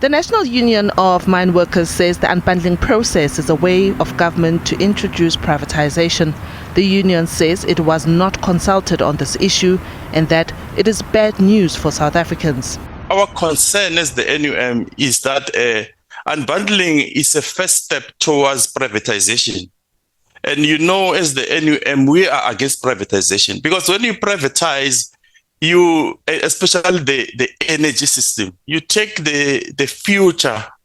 The National Union of Mineworkers says the unbundling process is a way of government to introduce privatization. The union says it was not consulted on this issue and that it is bad news for South Africans. Our concern as the NUM is that unbundling is a first step towards privatization. And as the NUM, we are against privatization because when you privatize, especially the energy system, you take the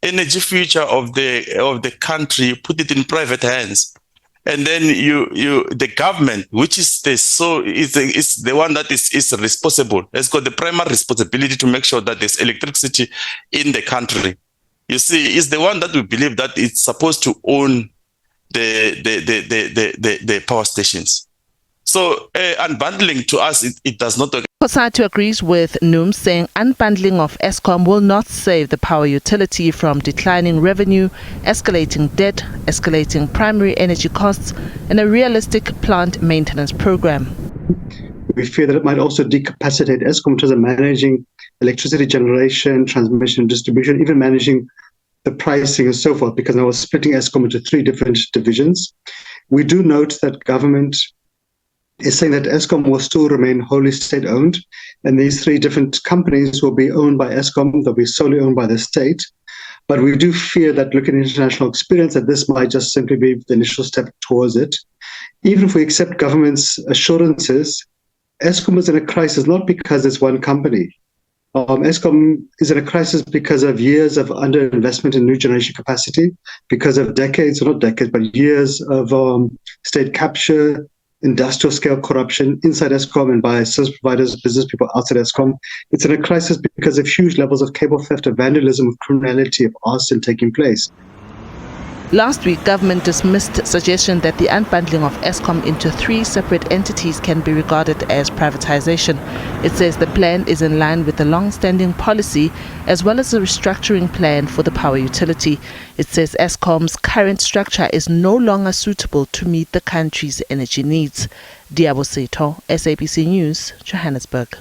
energy future of the country, you put it in private hands, and then the government, which is the one that is responsible, has got the primary responsibility to make sure that there's electricity in the country. You see, it's the one that we believe that it's supposed to own the power stations. So unbundling to us, it does not. Cosatu agrees with NUM, saying unbundling of Eskom will not save the power utility from declining revenue, escalating debt, escalating primary energy costs, and a realistic plant maintenance program. We fear that it might also decapacitate Eskom in terms of managing electricity generation, transmission, and distribution, even managing the pricing and so forth, because now we're splitting Eskom into 3 different divisions. We do note that government is saying that Eskom will still remain wholly state-owned, and these 3 different companies will be owned by Eskom, they'll be solely owned by the state. But we do fear that, looking at international experience, that this might just simply be the initial step towards it. Even if we accept government's assurances, Eskom is in a crisis not because it's one company. Eskom is in a crisis because of years of underinvestment in new generation capacity, because of years of state capture, industrial scale corruption inside Eskom and by service providers, business people outside Eskom. It's in a crisis because of huge levels of cable theft, of vandalism, of criminality, of arson taking place. Last week, government dismissed suggestion that the unbundling of Eskom into 3 separate entities can be regarded as privatization. It says the plan is in line with the long-standing policy as well as a restructuring plan for the power utility. It says Eskom's current structure is no longer suitable to meet the country's energy needs. Diabo Seto, SABC News, Johannesburg.